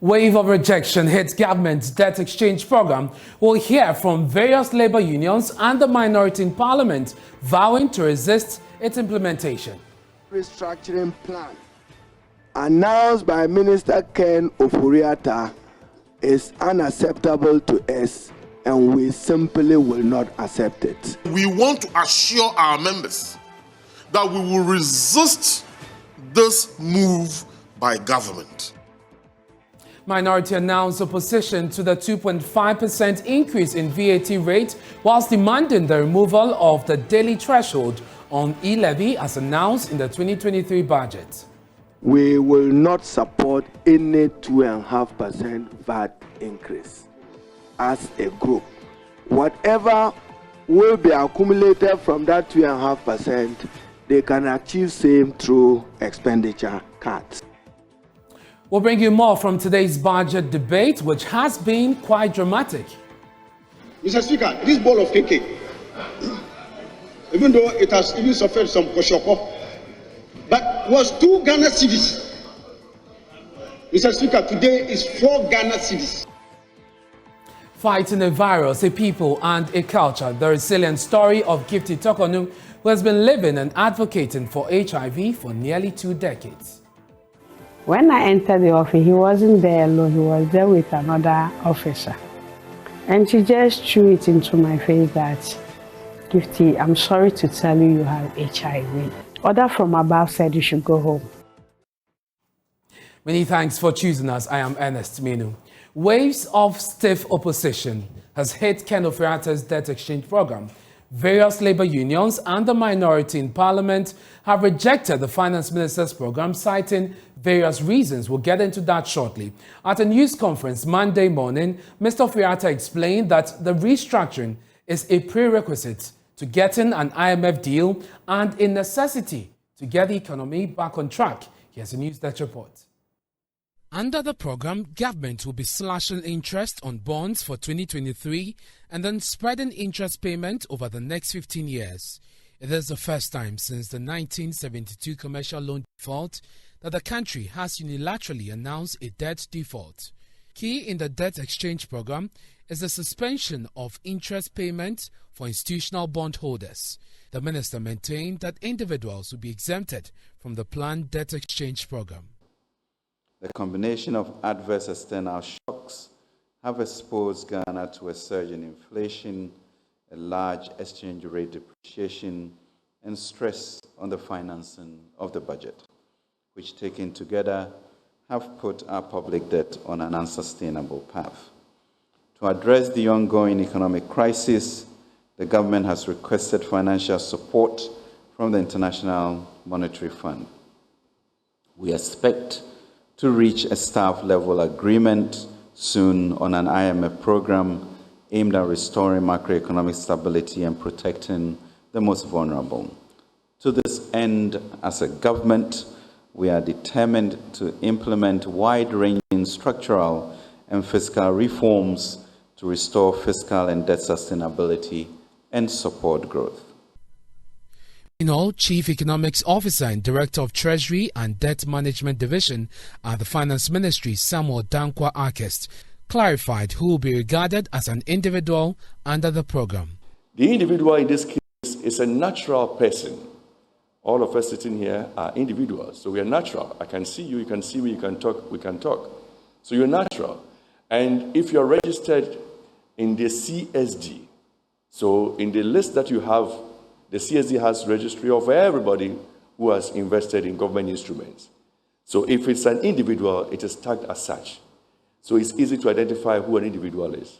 Wave of rejection hits government's debt exchange program. We'll hear from various labor unions and the minority in parliament vowing to resist its implementation. Restructuring plan announced by Minister Ken Ofori-Atta is unacceptable to us, and we simply will not accept it. We want to assure our members that we will resist this move by government. Minority announced opposition to the 2.5% increase in VAT rate, whilst demanding the removal of the daily threshold on e-levy as announced in the 2023 budget. We will not support any 2.5% VAT increase as a group. Whatever will be accumulated from that 2.5%, they can achieve same through expenditure cuts. We'll bring you more from today's budget debate, which has been quite dramatic. Mr. Speaker, this bowl of cake, even though it has even suffered some koshoko, but was 2 Ghana cedis. Mr. Speaker, today is 4 Ghana cedis. Fighting a virus, a people, and a culture. The resilient story of Gifty Tokonu, who has been living and advocating for HIV for nearly 2 decades. When I entered the office, he wasn't there alone, he was there with another officer. And she just threw it into my face that, Gifty, I'm sorry to tell you you have HIV. Order from above said you should go home. Many thanks for choosing us. I am Ernest Manu. Waves of stiff opposition has hit Ken Ofori-Atta's debt exchange program. Various labor unions and the minority in parliament have rejected the finance minister's program, citing various reasons. We'll get into that shortly. At a news conference Monday morning, Mr. Ofori-Atta explained that the restructuring is a prerequisite to getting an IMF deal and a necessity to get the economy back on track. Here's a News Desk report. Under the program, government will be slashing interest on bonds for 2023 and then spreading interest payment over the next 15 years. It is the first time since the 1972 commercial loan default that the country has unilaterally announced a debt default. Key in the debt exchange program is the suspension of interest payment for institutional bondholders. The minister maintained that individuals will be exempted from the planned debt exchange program. The combination of adverse external shocks have exposed Ghana to a surge in inflation, a large exchange rate depreciation, and stress on the financing of the budget, which taken together have put our public debt on an unsustainable path. To address the ongoing economic crisis, the government has requested financial support from the International Monetary Fund. We expect to reach a staff-level agreement soon on an IMF program aimed at restoring macroeconomic stability and protecting the most vulnerable. To this end, as a government, we are determined to implement wide-ranging structural and fiscal reforms to restore fiscal and debt sustainability and support growth. Chief Economics Officer and Director of Treasury and Debt Management Division at the Finance Ministry, Samuel Dankwa Arkest, clarified who will be regarded as an individual under the program. The individual in this case is a natural person. All of us sitting here are individuals, so we are natural. I can see you, you can see me, you can talk, we can talk. So you're natural. And if you're registered in the CSD, so in the list that you have, the CSD has registry of everybody who has invested in government instruments. So if it's an individual, it is tagged as such. So it's easy to identify who an individual is.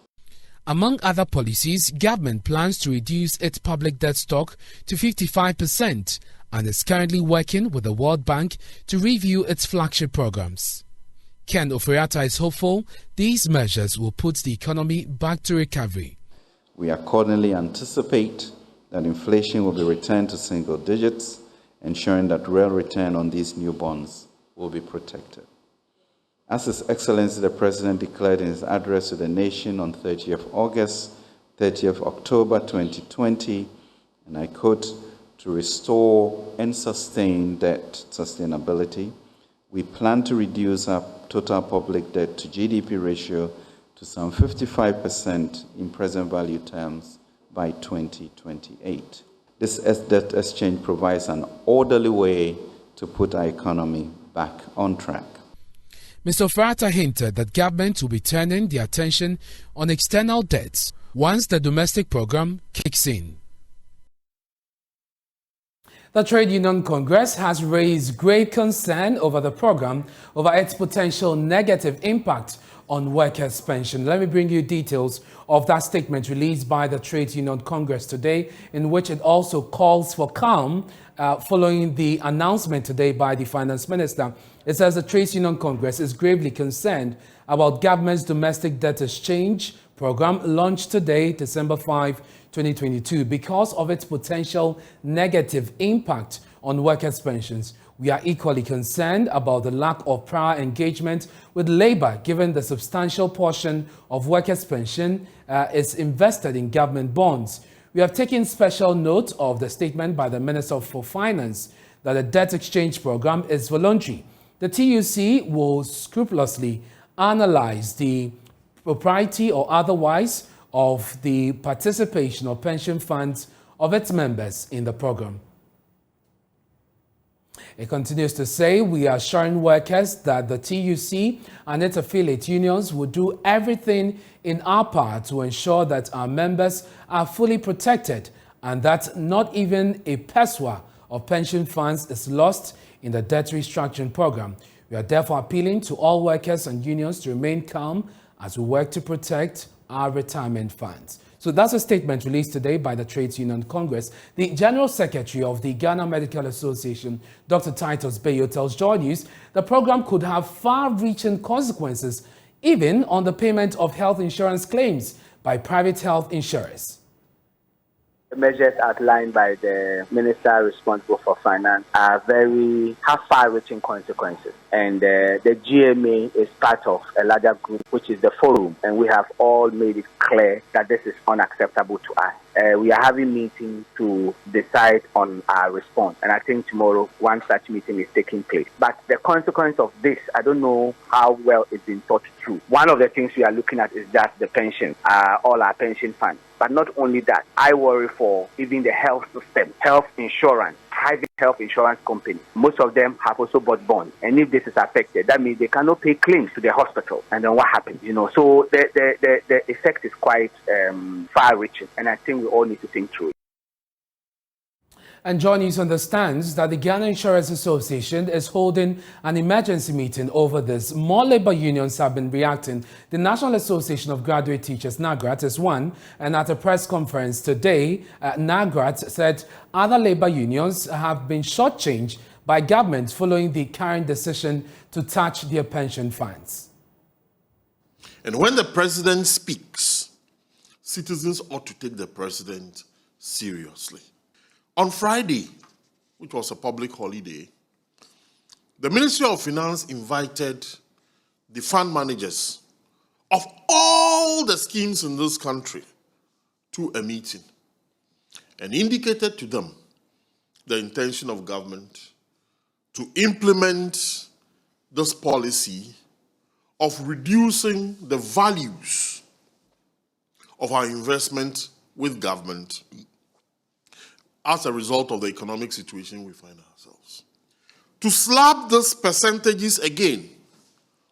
Among other policies, government plans to reduce its public debt stock to 55% and is currently working with the World Bank to review its flagship programs. Ken Ofori-Atta is hopeful these measures will put the economy back to recovery. We accordingly anticipate that inflation will be returned to single digits, ensuring that real return on these new bonds will be protected. As His Excellency the President declared in his address to the nation on 30th August, 30th October 2020, and I quote, "To restore and sustain debt sustainability, We plan to reduce our total public debt to GDP ratio to some 55% in present value terms by 2028. This debt exchange provides an orderly way to put our economy back on track. Mr. Fratta hinted that government will be turning their attention on external debts once the domestic program kicks in. The Trade Union Congress has raised great concern over the program, over its potential negative impact on workers' pension. Let me bring you details of that statement released by the Trade Union Congress today, in which it also calls for calm following the announcement today by the Finance Minister. It says the Trade Union Congress is gravely concerned about government's domestic debt exchange program launched today, December 5, 2022, because of its potential negative impact on workers' pensions. We are equally concerned about the lack of prior engagement with labor, given the substantial portion of workers' pension is invested in government bonds. We have taken special note of the statement by the Minister for Finance that the debt exchange program is voluntary. The TUC will scrupulously analyze the propriety or otherwise of the participation of pension funds of its members in the program. It continues to say, we are assuring workers that the TUC and its affiliate unions will do everything in our power to ensure that our members are fully protected and that not even a pesewa of pension funds is lost in the debt restructuring program. We are therefore appealing to all workers and unions to remain calm as we work to protect our retirement funds. So that's a statement released today by the Trades Union Congress. The General Secretary of the Ghana Medical Association, Dr. Titus Bayo, tells Joy News the program could have far-reaching consequences even on the payment of health insurance claims by private health insurers. The measures outlined by the minister responsible for finance have far-reaching consequences. And the GMA is part of a larger group, which is the forum, and we have all made it clear that this is unacceptable to us. We are having meetings to decide on our response, and I think tomorrow one such meeting is taking place. But the consequence of this, I don't know how well it's been thought through. One of the things we are looking at is just the pension, all our pension funds. But not only that, I worry for even the health system, health insurance, private health insurance companies. Most of them have also bought bonds. And if this is affected, that means they cannot pay claims to the hospital. And then what happens? So the effect is quite far-reaching. And I think we all need to think through it. And John News understands that the Ghana Insurance Association is holding an emergency meeting over this. More labor unions have been reacting. The National Association of Graduate Teachers, NAGRAT, is one. And at a press conference today, NAGRAT said other labor unions have been shortchanged by government following the current decision to touch their pension funds. And when the president speaks, citizens ought to take the president seriously. On Friday, which was a public holiday, the Ministry of Finance invited the fund managers of all the schemes in this country to a meeting and indicated to them the intention of government to implement this policy of reducing the values of our investment with government as a result of the economic situation we find ourselves. To slap these percentages again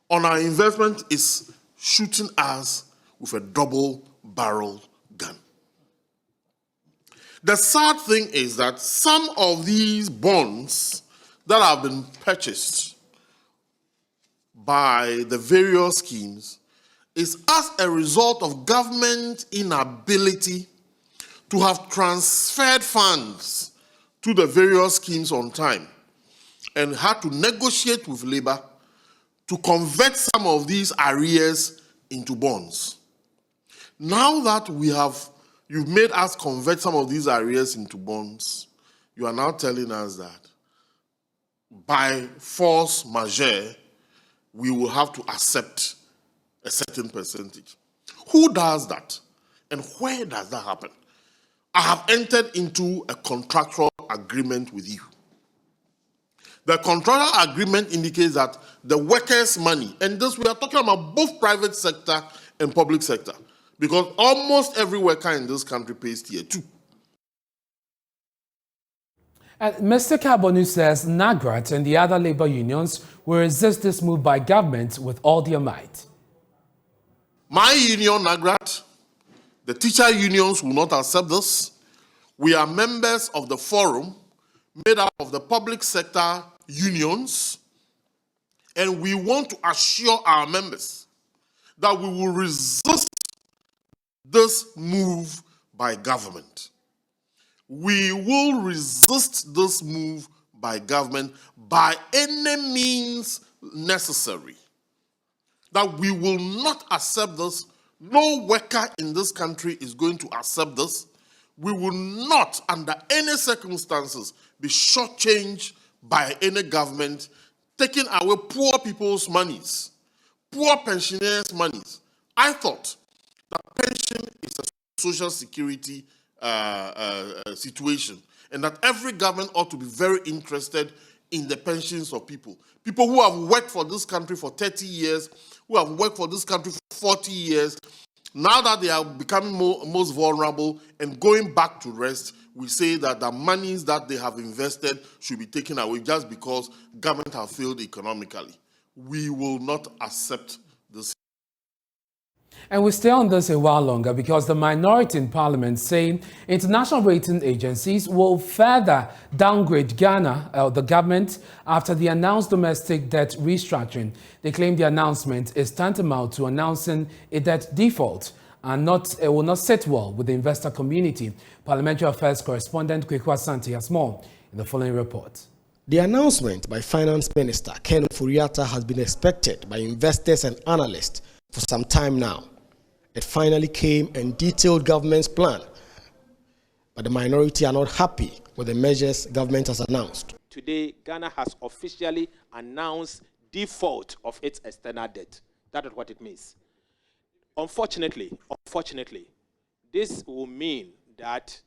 on our investment is shooting us with a double-barrel gun. The sad thing is that some of these bonds that have been purchased by the various schemes is as a result of government inability to have transferred funds to the various schemes on time and had to negotiate with labor to convert some of these arrears into bonds. Now that you've made us convert some of these arrears into bonds, you are now telling us that by force majeure, we will have to accept a certain percentage. Who does that? And where does that happen? I have entered into a contractual agreement with you The contractual agreement indicates that the workers' money, and this we are talking about both private sector and public sector, because almost every worker in this country pays tier 2. And Mr. Kojo Manu says NAGRAT and the other labor unions will resist this move by government with all their might. My union, NAGRAT, the teacher unions will not accept this. We are members of the forum made up of the public sector unions, and we want to assure our members that we will resist this move by government. We will resist this move by government by any means necessary. That we will not accept this. No worker in this country is going to accept this. We will not, under any circumstances, be shortchanged by any government, taking away poor people's monies, poor pensioners' monies. I thought that pension is a social security situation, and that every government ought to be very interested in the pensions of people. People who have worked for this country for 30 years, who have worked for this country for 40 years, now that they are becoming most vulnerable and going back to rest, we say that the monies that they have invested should be taken away just because government have failed economically. We will not accept this. And we stay on this a while longer because the minority in parliament say international rating agencies will further downgrade Ghana, the government, after the announced domestic debt restructuring. They claim the announcement is tantamount to announcing a debt default and it will not sit well with the investor community. Parliamentary Affairs correspondent Kweku Asante has more in the following report. The announcement by Finance Minister Ken Ofori-Atta has been expected by investors and analysts for some time now. It finally came and detailed government's plan, but the minority are not happy with the measures government has announced. Today, Ghana has officially announced default of its external debt. That is what it means. Unfortunately, this will mean that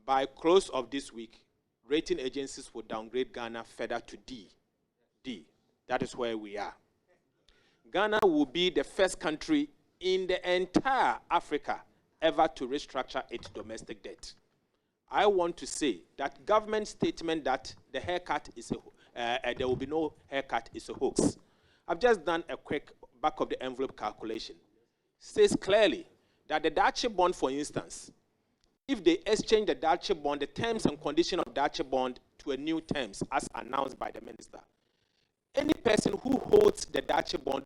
by close of this week, rating agencies will downgrade Ghana further to D. That is where we are. Ghana will be the first country in the entire Africa ever to restructure its domestic debt. I want to say that government statement that the haircut is there will be no haircut is a hoax. I've just done a quick back of the envelope calculation. Says clearly that the Dache bond, for instance, if they exchange the Dache bond, the terms and conditions of Dache bond to a new terms as announced by the minister, any person who holds the Dache bond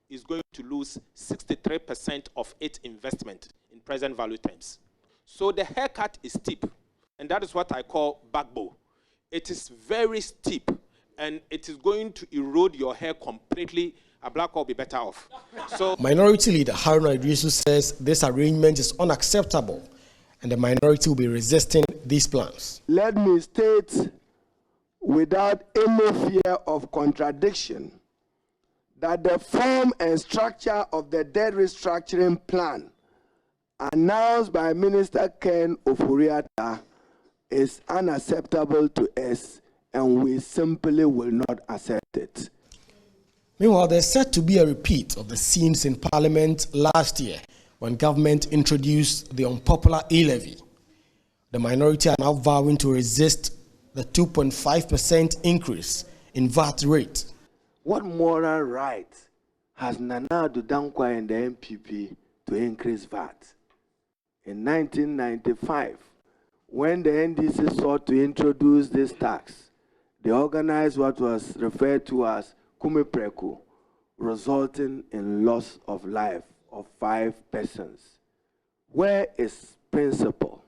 is going to lose 63% of its investment in present value terms. So the haircut is steep, and that is what I call backbow. It is very steep, and it is going to erode your hair completely. A black will be better off. So, Minority Leader Haruna Idrisu says this arrangement is unacceptable, and the minority will be resisting these plans. Let me state without any fear of contradiction that the form and structure of the debt restructuring plan announced by Minister Ken Ofori-Atta is unacceptable to us, and we simply will not accept it. Meanwhile, there's set to be a repeat of the scenes in Parliament last year when government introduced the unpopular e-levy. The minority are now vowing to resist the 2.5% increase in VAT rate. What moral right has Nana Addo Dankwa and the MPP to increase VAT? In 1995, when the NDC sought to introduce this tax, they organized what was referred to as Kumipreku, resulting in loss of life of 5 persons. Where is principle?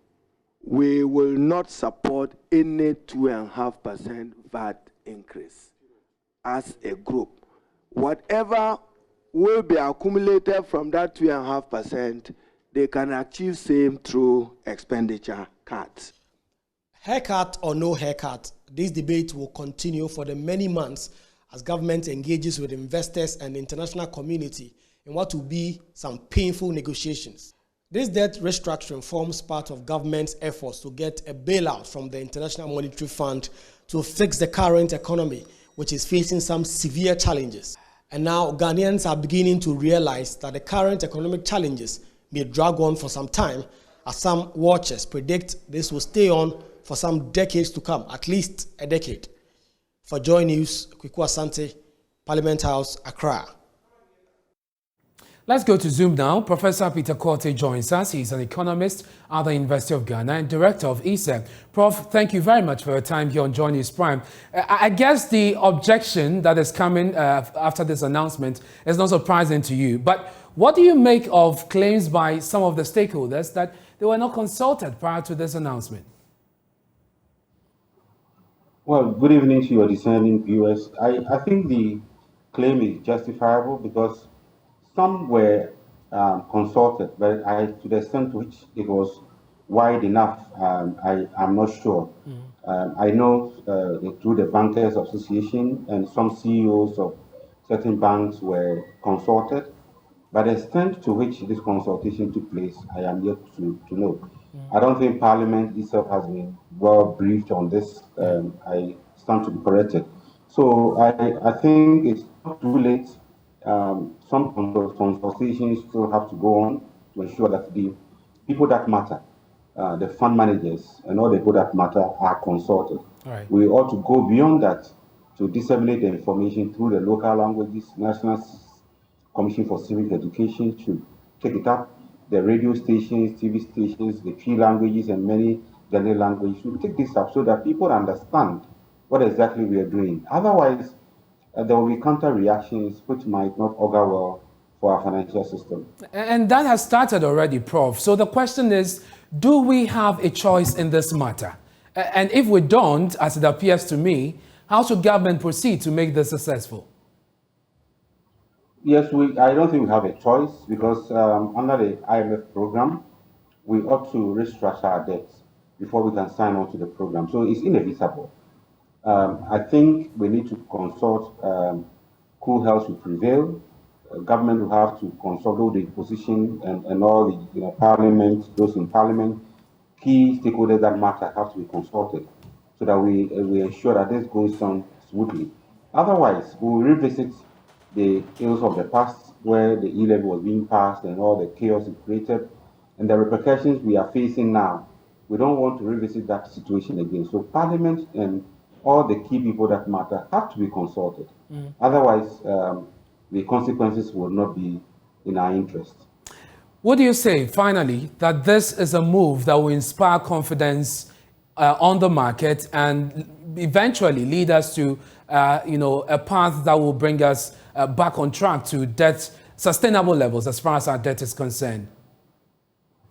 We will not support any 2.5% VAT increase. As a group, whatever will be accumulated from that 2.5%, they can achieve same through expenditure cuts. Haircut or no haircut, this debate will continue for the many months as government engages with investors and the international community in what will be some painful negotiations. This debt restructuring forms part of government's efforts to get a bailout from the International Monetary Fund to fix the current economy, which is facing some severe challenges. And now Ghanaians are beginning to realize that the current economic challenges may drag on for some time, as some watchers predict this will stay on for some decades to come, at least a decade. For Joy News, Kwiku Asante, Parliament House, Accra. Let's go to Zoom now. Professor Peter Korte joins us. He's an economist at the University of Ghana and director of ESEC. Prof, thank you very much for your time here on Joy News Prime. I guess the objection that is coming after this announcement is not surprising to you. But what do you make of claims by some of the stakeholders that they were not consulted prior to this announcement? Well, good evening to your discerning viewers. I think the claim is justifiable because some were consulted, but to the extent to which it was wide enough, I'm not sure. I know through the Bankers Association and some CEOs of certain banks were consulted, but the extent to which this consultation took place, I am yet to know. I don't think Parliament itself has been well briefed on this. I stand to be corrected. So I think it's not too late. Some consultations still have to go on to ensure that the people that matter, the fund managers and all the people that matter are consulted. Right. We ought to go beyond that to disseminate the information through the local languages. National Commission for Civic Education should take it up. The radio stations, TV stations, the Twi languages and many Ghanaian languages should take this up so that people understand what exactly we are doing. Otherwise, there will be counter reactions which might not augur well for our financial system. And that has started already, Prof. So the question is, do we have a choice in this matter? And if we don't, as it appears to me, how should government proceed to make this successful? Yes, I don't think we have a choice because under the IMF program, we ought to restructure our debts before we can sign on to the program. So it's inevitable. I think we need to consult, cool health will prevail. Government will have to consult all the opposition and all the parliament, those in parliament, key stakeholders that matter have to be consulted so that we ensure that this goes on smoothly. Otherwise, we will revisit the ills of the past where the E-levy was being passed and all the chaos it created and the repercussions we are facing now. We don't want to revisit that situation again. So Parliament and all the key people that matter have to be consulted. Otherwise, the consequences will not be in our interest. What do you say, finally, that this is a move that will inspire confidence on the market and eventually lead us to, a path that will bring us back on track to debt, sustainable levels as far as our debt is concerned?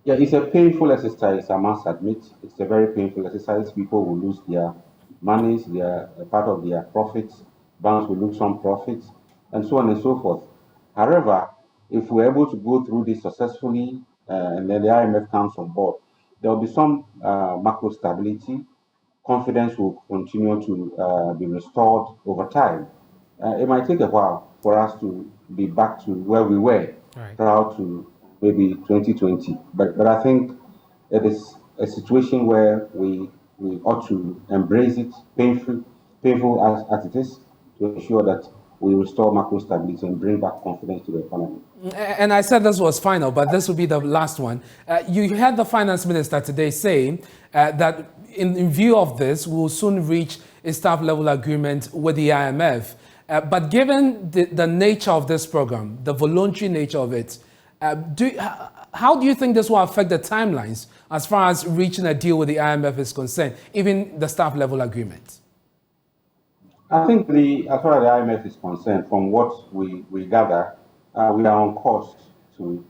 Yeah, it's a painful exercise, I must admit. It's a very painful exercise. People will lose their monies, their part of their profits. Banks will lose some profits, and so on and so forth. However, if we're able to go through this successfully, and then the IMF comes on board, there will be some macro stability. Confidence will continue to be restored over time. It might take a while for us to be back to where we were prior to maybe 2020. But I think it is a situation where we ought to embrace it, painful as it is, to ensure that we restore macro stability and bring back confidence to the economy. And I said this was final, but this will be the last one. You heard the finance minister today saying that in view of this, we'll soon reach a staff level agreement with the IMF. But given the nature of this program, the voluntary nature of it, how do you think this will affect the timelines as far as reaching a deal with the IMF is concerned, even the staff level agreement? I think as far as the IMF is concerned, from what we gather, we are on course to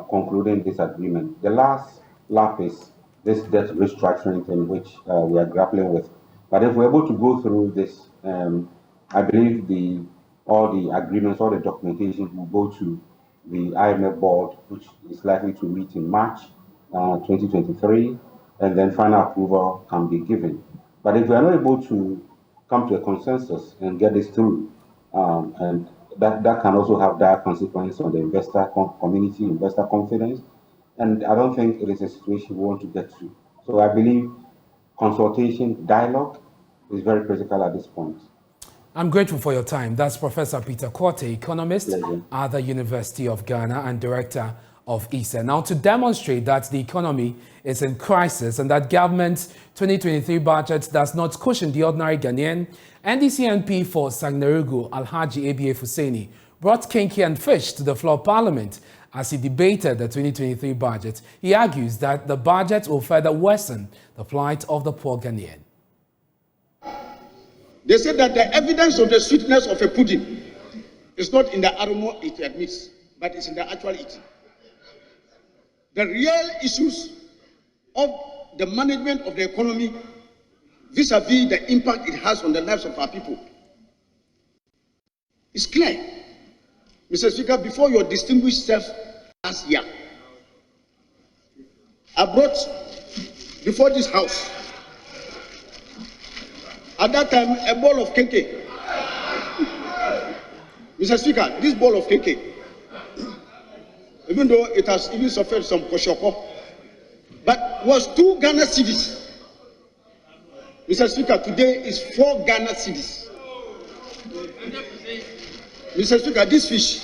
concluding this agreement. The last lap is this debt restructuring thing, which we are grappling with. But if we're able to go through this, I believe all the agreements, all the documentation will go to the IMF board, which is likely to meet in March 2023, and then final approval can be given. But if we are not able to come to a consensus and get this through, and that can also have dire consequences on the investor community, investor confidence, and I don't think it is a situation we want to get to. So I believe consultation, dialogue is very critical at this point. I'm grateful for your time. That's Professor Peter Korte, economist at the University of Ghana and director of ISA. Now, to demonstrate that the economy is in crisis and that government's 2023 budget does not cushion the ordinary Ghanaian, NDC MP for Sagnarugu, Alhaji ABA Fuseni, brought kinky and fish to the floor of Parliament as he debated the 2023 budget. He argues that the budget will further worsen the plight of the poor Ghanaian. They said that the evidence of the sweetness of a pudding is not in the aroma it admits, but it's in the actual eating. The real issues of the management of the economy vis-a-vis the impact it has on the lives of our people is clear. Mr. Speaker, before your distinguished self last year, I brought before this house, at that time, a bowl of keke. Mr. Speaker, this bowl of keke, even though it has even suffered some koshoko, but was 2 Ghana cedis. Mr. Speaker, today is 4 Ghana cedis. Mr. Speaker, this fish,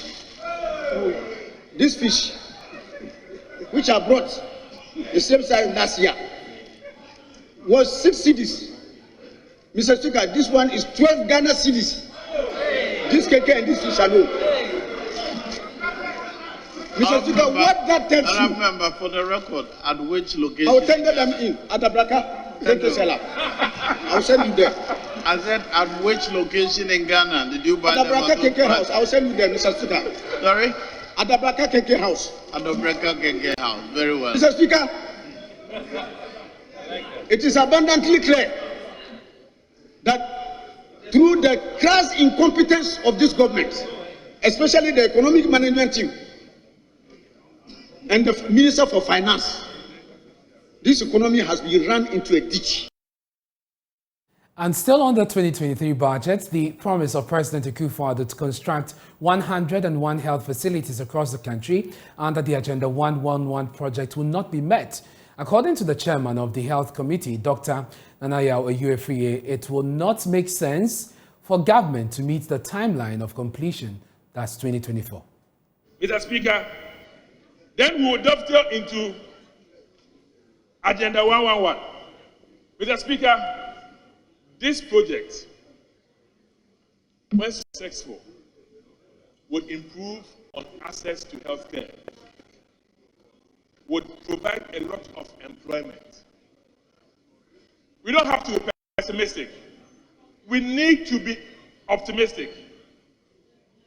which I brought the same size last year, was 6 cedis. Mr. Speaker, this one is 12 Ghana cedis. This cake and this fish alone. Mr. Speaker, what that tells you. Member, for the record, at which location? I will tender them in at Abraka, Seller. I will send you there. I said, at which location in Ghana did you buy at Abraka Keke House. I will send you there, Mr. Speaker. Sorry? At Abraka Keke House. At Abraka Keke House. Very well. Mr. Speaker, it is abundantly clear that through the crass incompetence of this government, especially the economic management team and the Minister for Finance, this economy has been run into a ditch. And still on the 2023 budget, the promise of President Akufo-Addo to construct 101 health facilities across the country under the Agenda 111 project will not be met. According to the chairman of the Health Committee, Dr. Nanaya Oyuefriye, it will not make sense for government to meet the timeline of completion, that's 2024. Mr. Speaker, then we will dovetail into Agenda 111. Mr. Speaker, this project, when successful, would improve on access to health care, would provide a lot of employment. We don't have to be pessimistic. We need to be optimistic.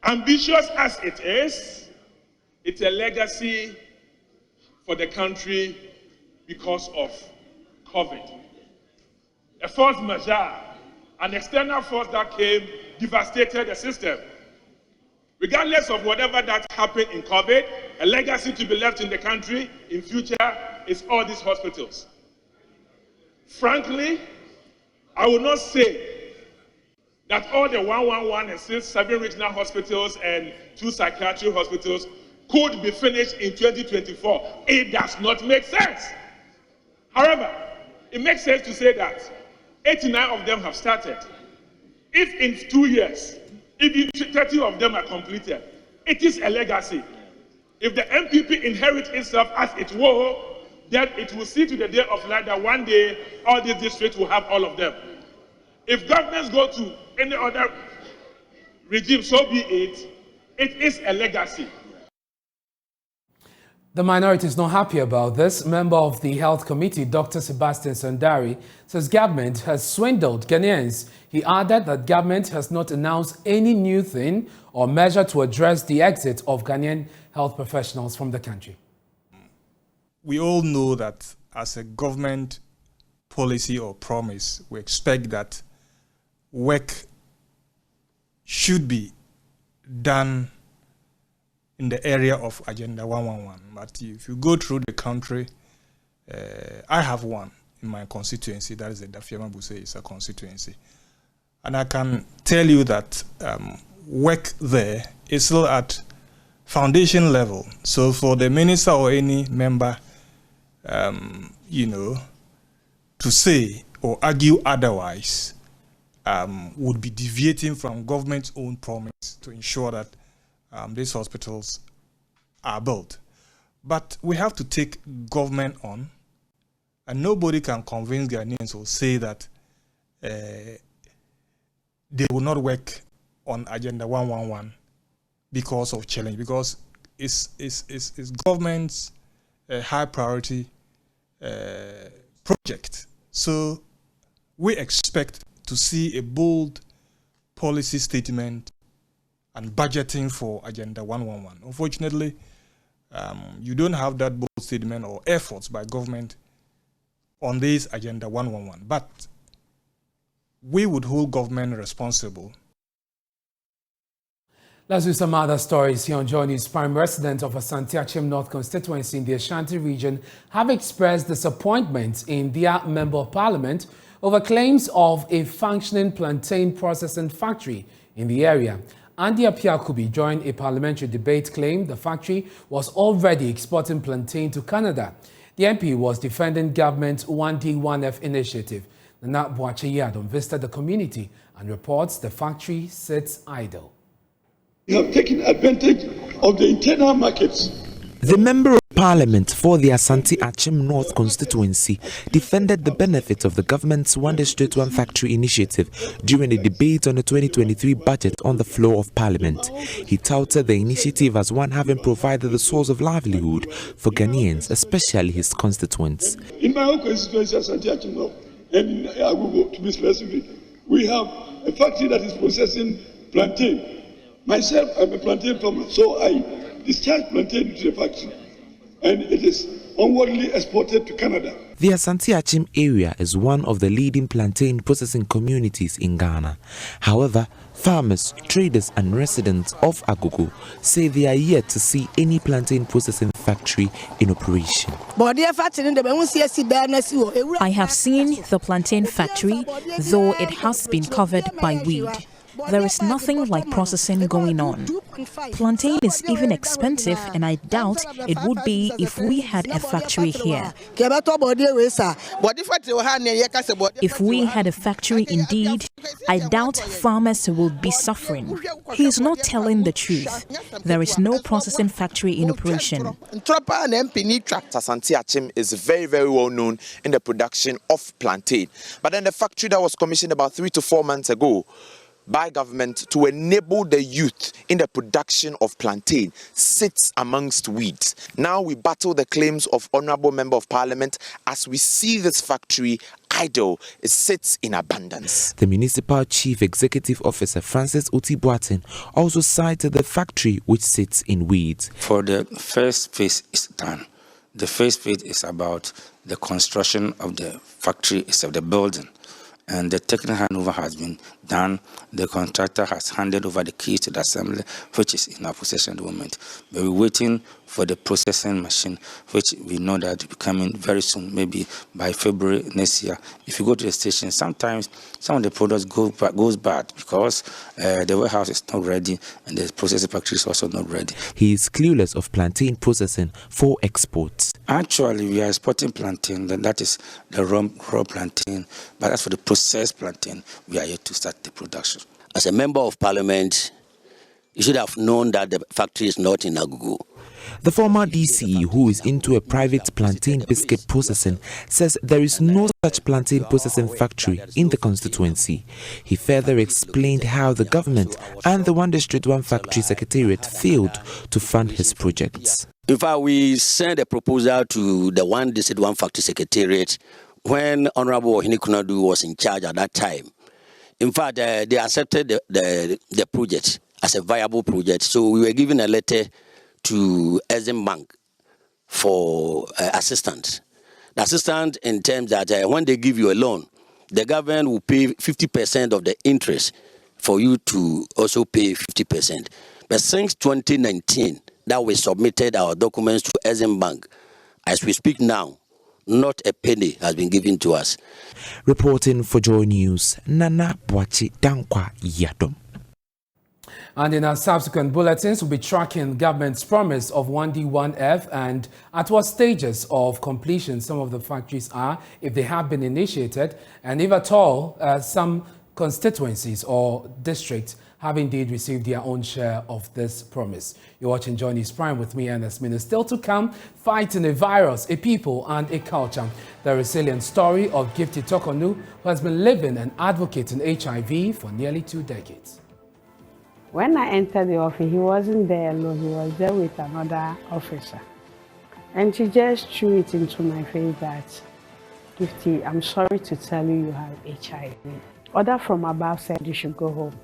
Ambitious as it is, it's a legacy for the country because of COVID. A force majeure, an external force that came, devastated the system. Regardless of whatever that happened in COVID, a legacy to be left in the country in future is all these hospitals. Frankly, I will not say that all the 111 and 7 regional hospitals and 2 psychiatric hospitals could be finished in 2024. It does not make sense. However, it makes sense to say that 89 of them have started. If in 2 years, if 30 of them are completed, it is a legacy. If the MPP inherits itself as it will, then it will see to the day of light that one day all these districts will have all of them. If governments go to any other regime, so be it. It is a legacy. The minority is not happy about this. Member of the Health Committee, Dr. Sebastian Sandari, says government has swindled Ghanaians. He added that government has not announced any new thing or measure to address the exit of Ghanaian health professionals from the country. We all know that as a government policy or promise, we expect that work should be done in the area of Agenda 111. But if you go through the country, I have one in my constituency, that is the Dafiama Buse, it's a constituency. And I can tell you that work there is still at foundation level. So for the minister or any member, to say or argue otherwise would be deviating from government's own promise to ensure that these hospitals are built. But we have to take government on, and nobody can convince Ghanaians or say that they will not work on Agenda 111 because of challenge, because it's government's high priority project. So we expect to see a bold policy statement and budgeting for Agenda 111. Unfortunately, you don't have that bold statement or efforts by government on this Agenda 111. But we would hold government responsible. Let's do some other stories here on Joy News. Prime residents of Asante Achim North constituency in the Ashanti region have expressed disappointment in their Member of Parliament over claims of a functioning plantain processing factory in the area. Andy Apiakubi joined a parliamentary debate claimed the factory was already exporting plantain to Canada. The MP was defending government's 1D1F initiative. Nana Boache Yadom visited the community and reports the factory sits idle. You have taken advantage of the internal markets. The Member of Parliament for the Asante Achim North constituency defended the benefits of the government's One District One Factory initiative during a debate on the 2023 budget on the floor of Parliament. He touted the initiative as one having provided the source of livelihood for Ghanaians, especially his constituents. In my own constituency, Asante Achim North, and in Agugo, to be specific, we have a factory that is processing plantain. Myself, I'm a plantain farmer, so I discharge plantain to the factory, and it is onwardly exported to Canada. The Asante Achim area is one of the leading plantain processing communities in Ghana. However, farmers, traders and residents of Agogo say they are yet to see any plantain processing factory in operation. I have seen the plantain factory, though it has been covered by weed. There is nothing like processing going on. Plantain is even expensive, and I doubt it would be if we had a factory here. If we had a factory indeed, I doubt farmers will be suffering. He is not telling the truth. There is no processing factory in operation. Asante Achim is very, very well known in the production of plantain. But then the factory that was commissioned about 3 to 4 months ago by government to enable the youth in the production of plantain sits amongst weeds. Now we battle the claims of Honourable Member of Parliament as we see this factory idle. It sits in abundance. The Municipal Chief Executive Officer Francis Oti Boateng also cited the factory which sits in weeds. For the first phase is done. The first phase is about the construction of the factory itself, the building. And the technical handover has been done. The contractor has handed over the keys to the assembly, which is in our possession at the moment. But we're waiting for the processing machine, which we know that will be coming very soon, maybe by February next year. If you go to the station, sometimes some of the products goes bad because the warehouse is not ready and the processing factory is also not ready. He is clueless of plantain processing for exports. Actually, we are exporting plantain, that is the raw plantain, but as for the processed plantain, we are yet to start the production. As a Member of Parliament, you should have known that the factory is not in Agugu. The former DCE, who is into a private plantain biscuit processing, says there is no such plantain processing factory in the constituency. He further explained how the government and the One District One Factory Secretariat failed to fund his projects. In fact, we sent a proposal to the One District One Factory Secretariat when Honorable Ohini Kunadu was in charge at that time. In fact, they accepted the project as a viable project. So we were given a letter to Exim Bank for assistance. The assistance in terms that when they give you a loan, the government will pay 50% of the interest for you to also pay 50%. But since 2019, that we submitted our documents to Exim Bank, as we speak now, not a penny has been given to us. Reporting for Joy News, Nana Boache Dankwa Yadom. And in our subsequent bulletins, we'll be tracking government's promise of 1D1F and at what stages of completion some of the factories are, if they have been initiated, and if at all, some constituencies or districts have indeed received their own share of this promise. You're watching Joy News Prime with me, Ernest Kojo Manu. Still to come, fighting a virus, a people and a culture. The resilient story of Gifty Tokonu, who has been living and advocating HIV for nearly 2 decades. When I entered the office, he wasn't there alone. He was there with another officer. And she just threw it into my face that, Gifty, I'm sorry to tell you you have HIV. Order from above said you should go home.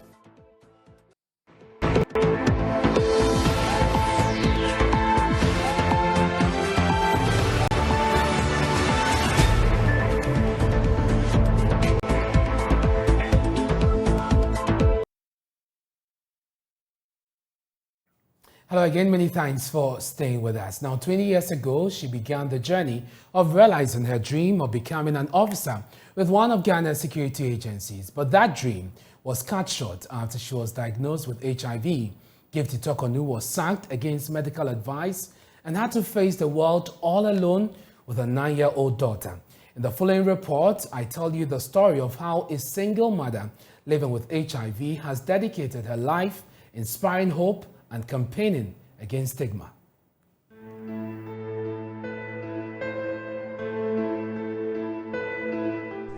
Hello again, many thanks for staying with us. Now, 20 years ago, she began the journey of realizing her dream of becoming an officer with one of Ghana's security agencies. But that dream was cut short after she was diagnosed with HIV. Gifty Tokonu was sacked against medical advice and had to face the world all alone with a 9-year-old daughter. In the following report, I tell you the story of how a single mother living with HIV has dedicated her life, inspiring hope and campaigning against stigma.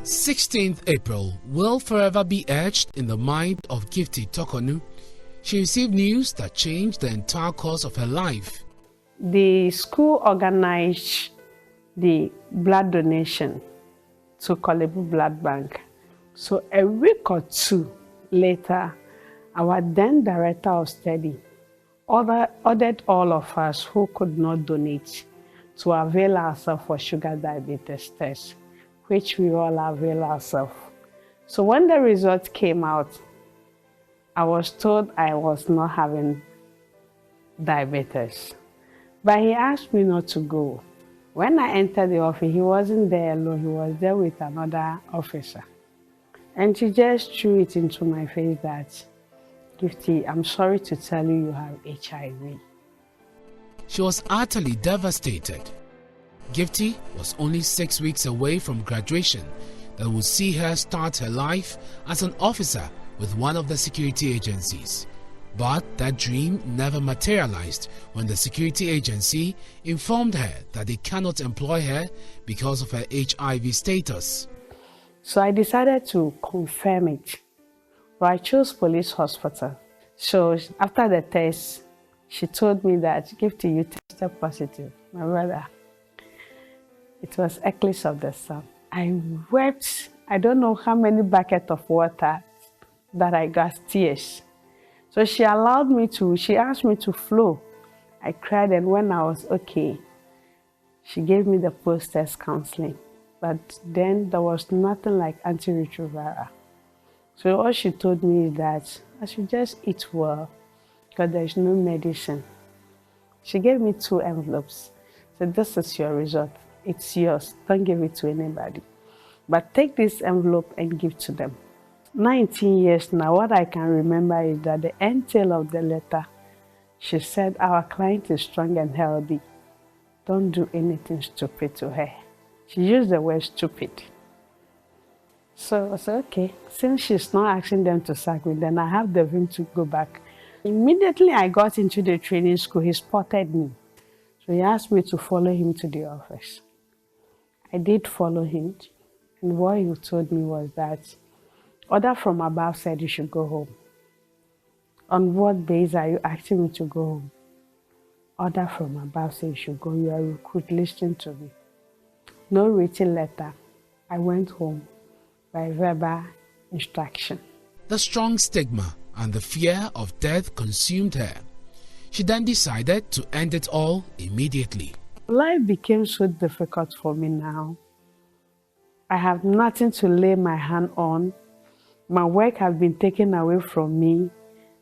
16th April will forever be etched in the mind of Gifty Tokonu. She received news that changed the entire course of her life. The school organized the blood donation to Kolebu Blood Bank. So a week or 2 later, our then director of study ordered all of us who could not donate to avail ourselves for sugar diabetes test, which we all avail ourselves. So when the result came out, I was told I was not having diabetes. But he asked me not to go. When I entered the office, he wasn't there alone. He was there with another officer. And she just threw it into my face that, Gifty, I'm sorry to tell you you have HIV. She was utterly devastated. Gifty was only 6 weeks away from graduation that would see her start her life as an officer with one of the security agencies. But that dream never materialized when the security agency informed her that they cannot employ her because of her HIV status. So I decided to confirm it. But I chose police hospital. So after the test, she told me that, Gifty, you tested positive. My brother, it was eclipse of the sun. I wept. I don't know how many buckets of water that I got tears. So she asked me to flow. I cried, and when I was okay, she gave me the post-test counseling. But then there was nothing like antiretroviral. So all she told me is that I should just eat well because there's no medicine. She gave me 2 envelopes. So this is your result. It's yours. Don't give it to anybody. But take this envelope and give to them. 19 years now, what I can remember is that the end tail of the letter, she said, our client is strong and healthy. Don't do anything stupid to her. She used the word stupid. So I said, okay, since she's not asking them to sack me, then I have the room to go back. Immediately I got into the training school, he spotted me. So he asked me to follow him to the office. I did follow him, and what he told me was that order from above said you should go home. On what basis are you asking me to go home? Order from above said you should go. You are a recruit, listen to me. No written letter. I went home by verbal instruction. The strong stigma and the fear of death consumed her. She then decided to end it all immediately. Life became so difficult for me now. I have nothing to lay my hand on. My work has been taken away from me.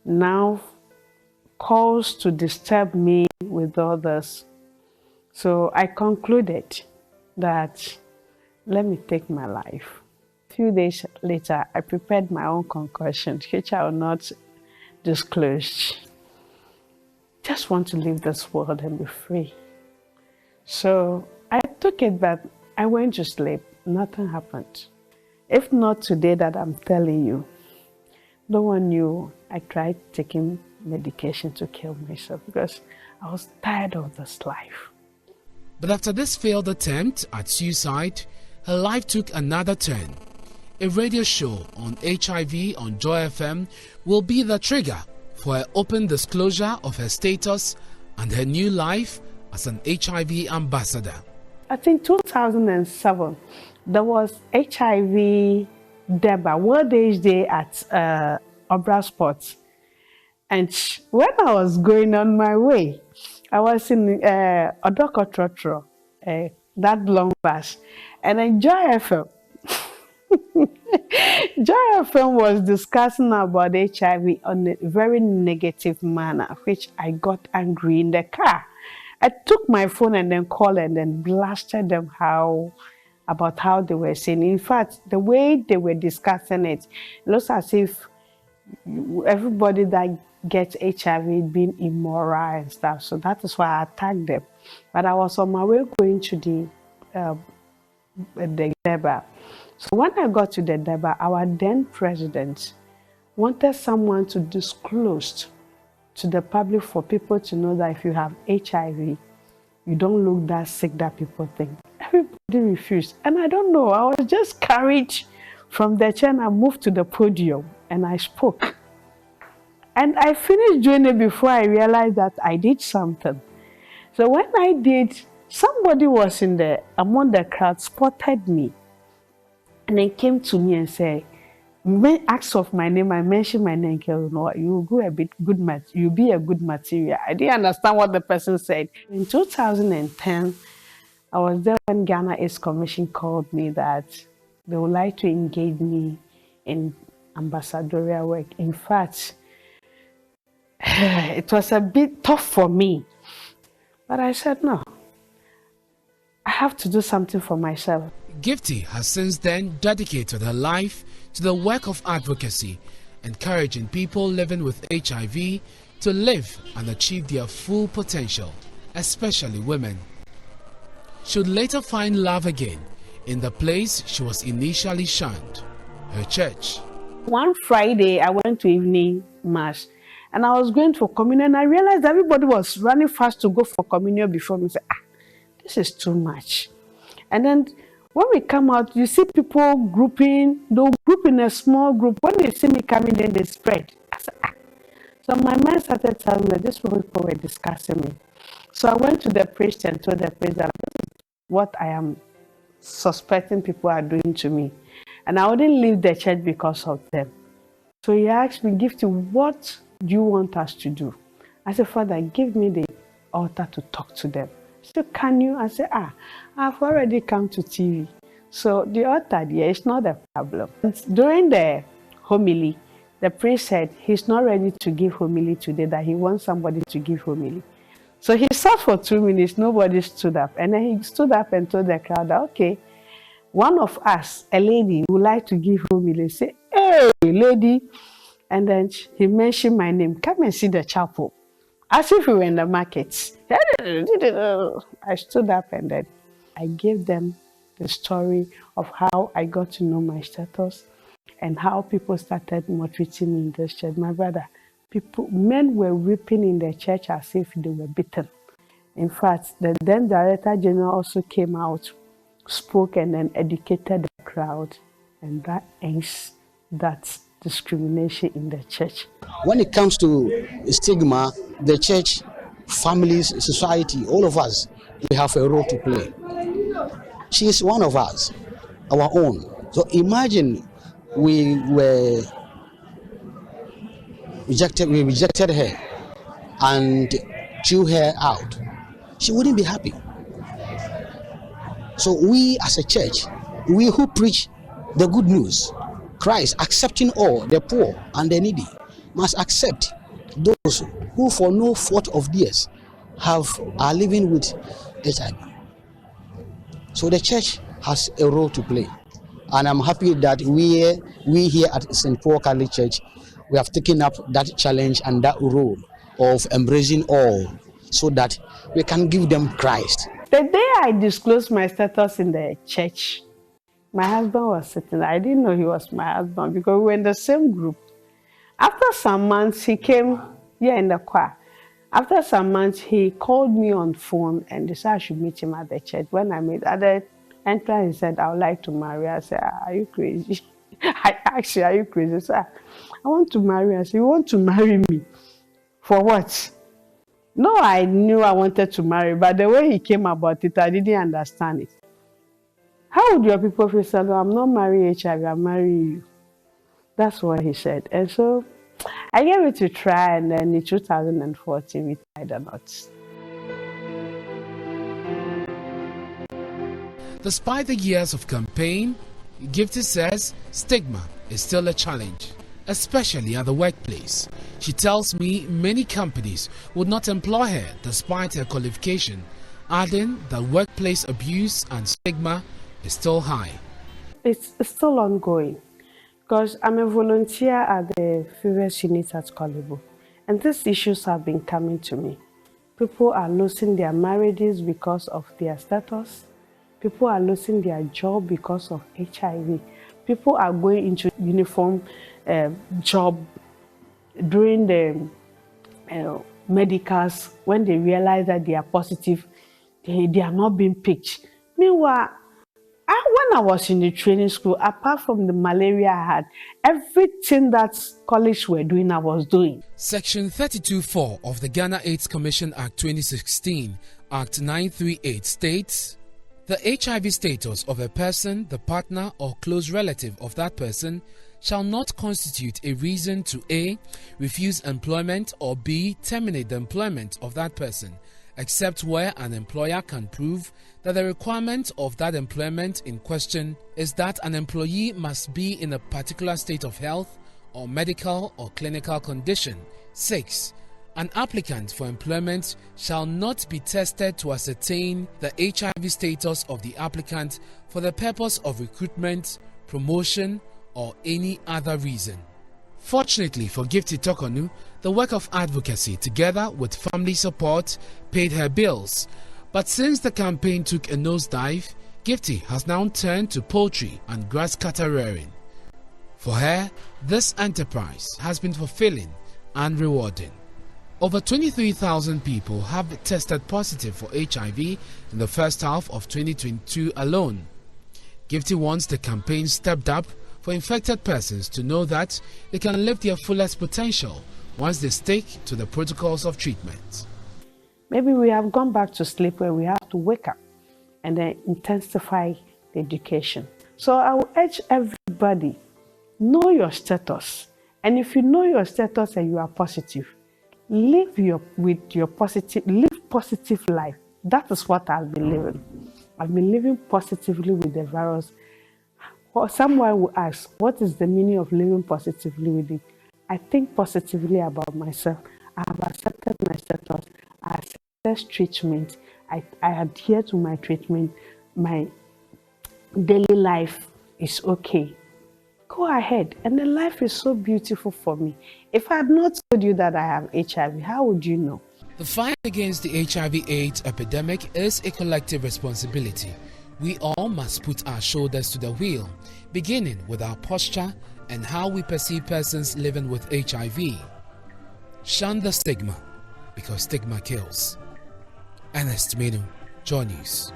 Now, calls to disturb me with others. So I concluded that let me take my life. A few days later, I prepared my own concoction, which I will not disclose. Just want to leave this world and be free. So I took it, but I went to sleep. Nothing happened. If not today that I'm telling you, no one knew I tried taking medication to kill myself because I was tired of this life. But after this failed attempt at suicide, her life took another turn. A radio show on HIV on Joy FM will be the trigger for her open disclosure of her status and her new life as an HIV ambassador. I think 2007, there was HIV Deba, World AIDS Day at Obra Sports. And when I was going on my way, I was in Odoko Trotro, that long bus, and then Joy FM. Joy FM was discussing about HIV on a very negative manner, which I got angry in the car. I took my phone and then called and then blasted them about how they were saying. In fact, the way they were discussing it, it looks as if everybody that gets HIV being immoral and stuff. So that is why I attacked them. But I was on my way going to the Deba. So when I got to the Deba, our then president wanted someone to disclose to the public for people to know that if you have HIV, you don't look that sick that people think. Everybody refused. And I don't know, I was just carried from the chair and I moved to the podium and I spoke. And I finished doing it before I realized that I did something. So when I did, somebody was among the crowd, spotted me. And then came to me and said, asked of my name, I mentioned my name, you go a bit good you'll be a good material. I didn't understand what the person said. In 2010, I was there when Ghana AIDS Commission called me that they would like to engage me in ambassadorial work. In fact, it was a bit tough for me. But I said, no, I have to do something for myself. Gifty has since then dedicated her life to the work of advocacy, encouraging people living with HIV to live and achieve their full potential, especially women. She would later find love again in the place she was initially shunned, her church. One Friday, I went to evening mass and I was going for communion and I realized everybody was running fast to go for communion before me. I said, this is too much. And then when we come out, you see people grouping, they'll group in a small group. When they see me coming, then they spread. I said, So my mind started telling me these people were discussing me. So I went to the priest and told the priest that this is what I am suspecting people are doing to me. And I wouldn't leave the church because of them. So he asked me, Gifty, what do you want us to do? I said, Father, give me the altar to talk to them. He said, can you? I said, I've already come to TV. So the altar there is not a problem. During the homily, the priest said he's not ready to give homily today, that he wants somebody to give homily. So he sat for 2 minutes, nobody stood up. And then he stood up and told the crowd, okay, one of us, a lady, would like to give homily. Say, hey, lady. And then he mentioned my name. Come and see the chapel. As if we were in the market. I stood up and then I gave them the story of how I got to know my status and how people started maltreating me in this church. My brother, men were weeping in the church as if they were beaten. In fact, the then Director General also came out, spoke and then educated the crowd, and that ends that discrimination in the church. When it comes to stigma, the church, families, society, all of us, we have a role to play. She is one of us, our own. So imagine we rejected her and threw her out. She wouldn't be happy. So we as a church, we who preach the good news, Christ accepting all, the poor and the needy, must accept those who for no fault of theirs are living with HIV. So the church has a role to play. And I'm happy that we here at St. Paul Catholic Church, we have taken up that challenge and that role of embracing all so that we can give them Christ. The day I disclosed my status in the church, My husband was sitting there. I didn't know he was my husband because we were in the same group. After some months, he came here in the choir. After some months, he called me on phone and decided I should meet him at the church. When I met at the entrance, he said, I would like to marry. I said, are you crazy? I asked you, are you crazy? I said, I want to marry. I said, you want to marry me? For what? No, I knew I wanted to marry, but the way he came about it, I didn't understand it. How would your people feel? Said, I'm not marrying HIV, I'm marrying you. That's what he said. And so I gave it a try, and then in 2014, we tied the knots. Despite the years of campaign, Gifty says stigma is still a challenge, especially at the workplace. She tells me many companies would not employ her despite her qualification, adding that workplace abuse and stigma is still high. It's still ongoing because I'm a volunteer at the Females Unit at Kolibu, and these issues have been coming to me. People are losing their marriages because of their status. People are losing their job because of HIV. People are going into uniform job during the medicals when they realize that they are positive, they are not being picked. Meanwhile, when I was in the training school, apart from the malaria I had, everything that college were doing, I was doing. Section 32(4) of the Ghana AIDS Commission Act 2016, Act 938 states, the HIV status of a person, the partner or close relative of that person, shall not constitute a reason to A. refuse employment or B. terminate the employment of that person, except where an employer can prove that the requirement of that employment in question is that an employee must be in a particular state of health or medical or clinical condition. 6. An applicant for employment shall not be tested to ascertain the HIV status of the applicant for the purpose of recruitment, promotion, or any other reason. Fortunately for Gifty Tokonu, the work of advocacy together with family support paid her bills. But since the campaign took a nosedive, Gifty has now turned to poultry and grass cutter rearing. For her, this enterprise has been fulfilling and rewarding. Over 23,000 people have tested positive for HIV in the first half of 2022 alone. Gifty wants the campaign stepped up for infected persons to know that they can live their fullest potential once they stick to the protocols of treatment. Maybe we have gone back to sleep where we have to wake up and then intensify the education. So I will urge everybody, know your status. And if you know your status and you are positive, live positive life. That is what I've been living. I've been living positively with the virus. Someone will ask, what is the meaning of living positively with it? I think positively about myself. I have accepted my status. I accept treatment. I adhere to my treatment. My daily life is okay. Go ahead. And the life is so beautiful for me. If I had not told you that I have HIV, how would you know? The fight against the HIV/AIDS epidemic is a collective responsibility. We all must put our shoulders to the wheel, beginning with our posture and how we perceive persons living with HIV. Shun the stigma, because stigma kills. Ernest Kojo Manu, Joy News.